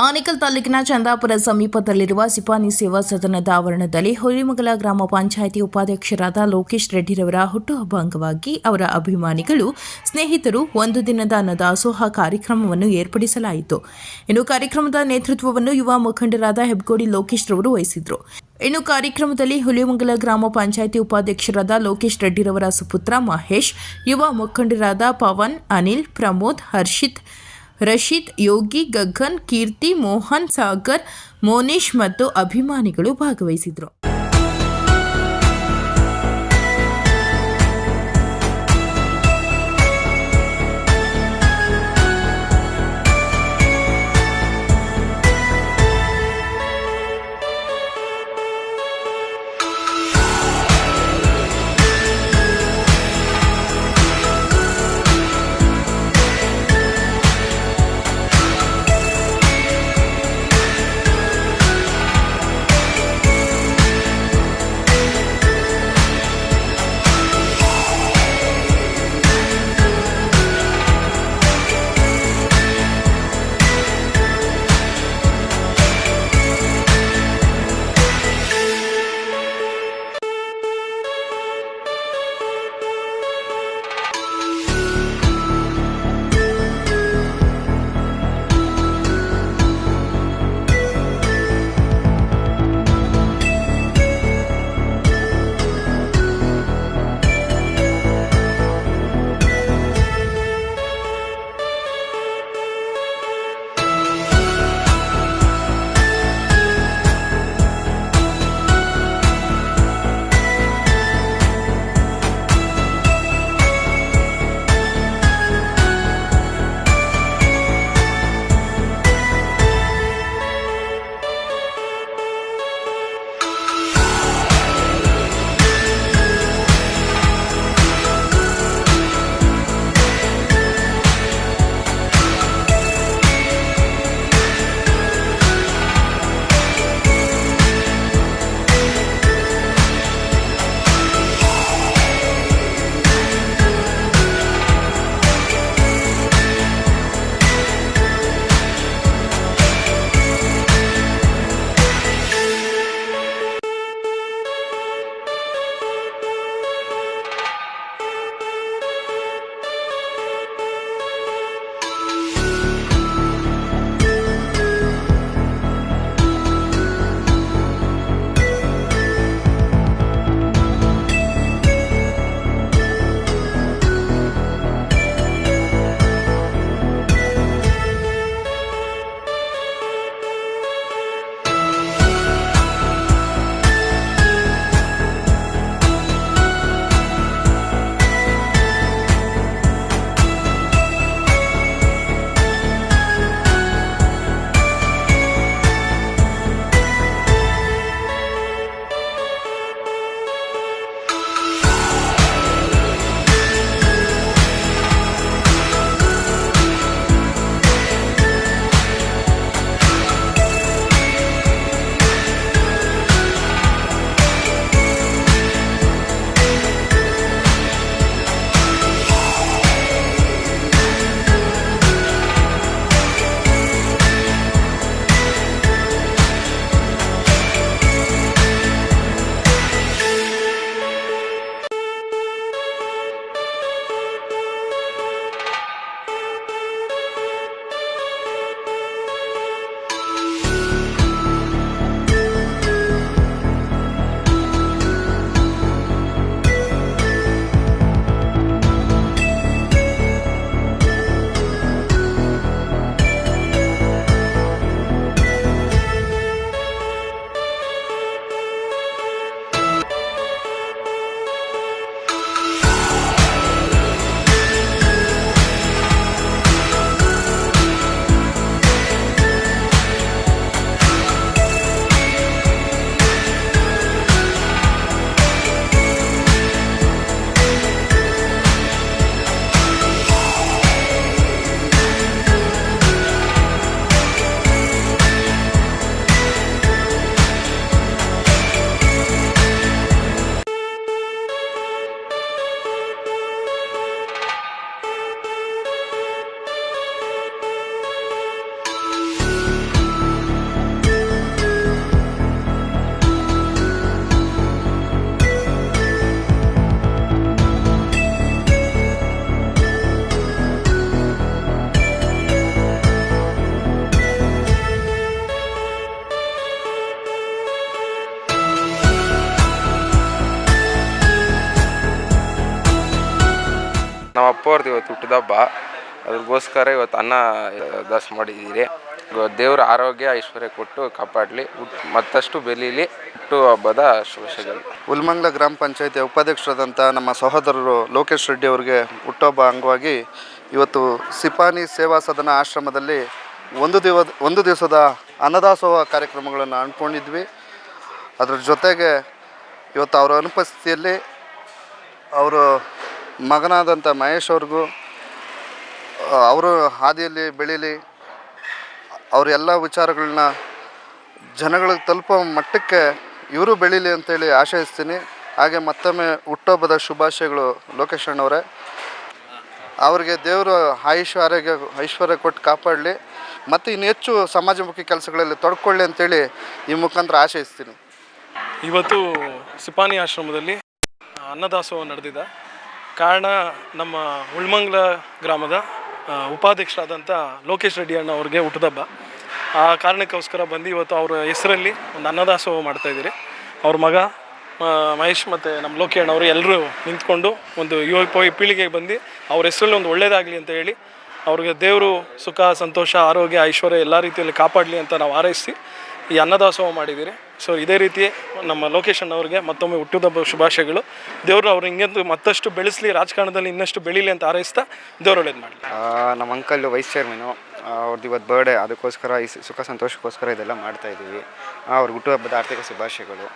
ಆನೇಕಲ್ ತಾಲೂಕಿನ ಚಂದಾಪುರ ಸಮೀಪದಲ್ಲಿರುವ ಸಿಪಾನಿ ಸೇವಾ ಸದನದ ಆವರಣದಲ್ಲಿ ಹುಲಿಮಗಲ ಗ್ರಾಮ ಪಂಚಾಯಿತಿ ಉಪಾಧ್ಯಕ್ಷರಾದ ಲೋಕೇಶ್ ರೆಡ್ಡಿರವರ ಹುಟ್ಟುಹಬ್ಬ ಅಂಗವಾಗಿ ಅವರ ಅಭಿಮಾನಿಗಳು, ಸ್ನೇಹಿತರು ಒಂದು ದಿನದ ಅನ್ನದಾಸೋಹ ಕಾರ್ಯಕ್ರಮವನ್ನು ಏರ್ಪಡಿಸಲಾಯಿತು. ಇನ್ನು ಕಾರ್ಯಕ್ರಮದ ನೇತೃತ್ವವನ್ನು ಯುವ ಮುಖಂಡರಾದ ಹೆಬ್ಗೋಡಿ ಲೋಕೇಶ್ ರವರು ವಹಿಸಿದ್ರು. ಇನ್ನು ಕಾರ್ಯಕ್ರಮದಲ್ಲಿ ಹುಲಿಮಂಗಲ ಗ್ರಾಮ ಪಂಚಾಯಿತಿ ಉಪಾಧ್ಯಕ್ಷರಾದ ಲೋಕೇಶ್ ರೆಡ್ಡಿರವರ ಸುಪುತ್ರ ಮಹೇಶ್, ಯುವ ಮುಖಂಡರಾದ ಪವನ್, ಅನಿಲ್, ಪ್ರಮೋದ್, ಹರ್ಷಿತ್, ರಶೀದ್, ಯೋಗಿ, ಗಗನ್, ಕೀರ್ತಿ, ಮೋಹನ್, ಸಾಗರ್, ಮೋನೀಶ್ ಮತ್ತು ಅಭಿಮಾನಿಗಳು ಭಾಗವಹಿಸಿದರು. ನಮ್ಮ ಅಪ್ಪ ಅವ್ರದ್ದು ಇವತ್ತು ಹುಟ್ಟಿದಬ್ಬ, ಅದ್ರಗೋಸ್ಕರ ಇವತ್ತು ಅನ್ನ ದಾಸ ಮಾಡಿದ್ದೀರಿ. ದೇವ್ರ ಆರೋಗ್ಯ ಐಶ್ವರ್ಯ ಕೊಟ್ಟು ಕಾಪಾಡಲಿ, ಮತ್ತಷ್ಟು ಬೆಳೀಲಿ. ಹುಟ್ಟು ಹಬ್ಬದ ಶುಭಾಶಯಗಳು. ಹುಲ್ಮಂಗ್ಲ ಗ್ರಾಮ ಪಂಚಾಯತಿಯ ಉಪಾಧ್ಯಕ್ಷರಾದಂಥ ನಮ್ಮ ಸಹೋದರರು ಲೋಕೇಶ್ ರೆಡ್ಡಿ ಅವರಿಗೆ ಹುಟ್ಟುಹಬ್ಬ ಅಂಗವಾಗಿ ಇವತ್ತು ಸಿಪಾನಿ ಸೇವಾ ಸದನ ಆಶ್ರಮದಲ್ಲಿ ಒಂದು ದಿವಸದ ಅನ್ನದಾಸೋಹ ಕಾರ್ಯಕ್ರಮಗಳನ್ನು ಹಮ್ಮಿಕೊಂಡಿದ್ವಿ. ಅದರ ಜೊತೆಗೆ ಇವತ್ತು ಅವರ ಅನುಪಸ್ಥಿತಿಯಲ್ಲಿ ಅವರ ಮಗನಾದಂಥ ಮಹೇಶ್ ಅವ್ರಿಗೂ ಅವರು ಹಾದಿಯಲ್ಲಿ ಬೆಳೀಲಿ, ಅವ್ರ ಎಲ್ಲ ವಿಚಾರಗಳನ್ನ ಜನಗಳಿಗೆ ತಲುಪೋ ಮಟ್ಟಕ್ಕೆ ಇವರು ಬೆಳೀಲಿ ಅಂತೇಳಿ ಆಶಯಿಸ್ತೀನಿ. ಹಾಗೆ ಮತ್ತೊಮ್ಮೆ ಹುಟ್ಟುಹಬ್ಬದ ಶುಭಾಶಯಗಳು ಲೋಕೇಶ್ ಅಣ್ಣವರೇ. ಅವರಿಗೆ ದೇವರು ಐಶ್ವರ್ಯ ಕೊಟ್ಟು ಕಾಪಾಡಲಿ ಮತ್ತು ಇನ್ನು ಹೆಚ್ಚು ಸಮಾಜಮುಖಿ ಕೆಲಸಗಳಲ್ಲಿ ತೊಡ್ಕೊಳ್ಳಿ ಅಂತೇಳಿ ಈ ಮುಖಾಂತರ ಆಶಯಿಸ್ತೀನಿ. ಇವತ್ತು ಸಿಪಾನಿ ಆಶ್ರಮದಲ್ಲಿ ಅನ್ನದಾಸೋಹ ನಡೆದಿದೆ. ಕಾರಣ ನಮ್ಮ ಹುಲ್ಮಂಗ್ಲ ಗ್ರಾಮದ ಉಪಾಧ್ಯಕ್ಷರಾದಂಥ ಲೋಕೇಶ್ ರೆಡ್ಡಿ ಅಣ್ಣ ಅವ್ರಿಗೆ ಹುಟ್ಟಿದಬ್ಬ. ಆ ಕಾರಣಕ್ಕೋಸ್ಕರ ಬಂದು ಇವತ್ತು ಅವರ ಹೆಸರಲ್ಲಿ ಒಂದು ಅನ್ನದಾಸೋಹ ಮಾಡ್ತಾಯಿದ್ದೀರಿ. ಅವ್ರ ಮಗ ಮಹೇಶ್ ಮತ್ತು ನಮ್ಮ ಲೋಕಿ ಅಣ್ಣವರು ಎಲ್ಲರೂ ನಿಂತ್ಕೊಂಡು ಒಂದು ಯುವ ಪೀಳಿಗೆಗೆ ಬಂದು ಅವ್ರ ಹೆಸರಲ್ಲಿ ಒಂದು ಒಳ್ಳೆಯದಾಗಲಿ ಅಂತ ಹೇಳಿ ಅವ್ರಿಗೆ ದೇವರು ಸುಖ ಸಂತೋಷ ಆರೋಗ್ಯ ಐಶ್ವರ್ಯ ಎಲ್ಲ ರೀತಿಯಲ್ಲಿ ಕಾಪಾಡಲಿ ಅಂತ ನಾವು ಹಾರೈಸಿ ಈ ಅನ್ನದಾಸೋಹ ಮಾಡಿದ್ದೀರಿ. ಸೊ ಇದೇ ರೀತಿ ನಮ್ಮ ಲೋಕೇಶ್ ಅಣ್ಣವ್ರಿಗೆ ಮತ್ತೊಮ್ಮೆ ಹುಟ್ಟುಹಬ್ಬ ಶುಭಾಶಯಗಳು. ದೇವರು ಅವ್ರು ಹಿಂಗೆಂದು ಮತ್ತಷ್ಟು ಬೆಳೆಸಲಿ, ರಾಜಕಾರಣದಲ್ಲಿ ಇನ್ನಷ್ಟು ಬೆಳೀಲಿ ಅಂತ ಹಾರೈಸ್ತಾ ದೇವ್ರು ಒಳ್ಳೇದು ಮಾಡಲಿ. ನಮ್ಮ ಅಂಕಲ್ ವೈಸ್ ಚೇರ್ಮನು, ಅವ್ರದ್ದು ಇವತ್ತು ಬರ್ಡೇ, ಅದಕ್ಕೋಸ್ಕರ ಈ ಸುಖ ಸಂತೋಷಕ್ಕೋಸ್ಕರ ಇದೆಲ್ಲ ಮಾಡ್ತಾಯಿದ್ದೀವಿ. ಅವ್ರಿಗೆ ಹುಟ್ಟುಹಬ್ಬದ ಆರ್ಥಿಕ ಶುಭಾಶಯಗಳು.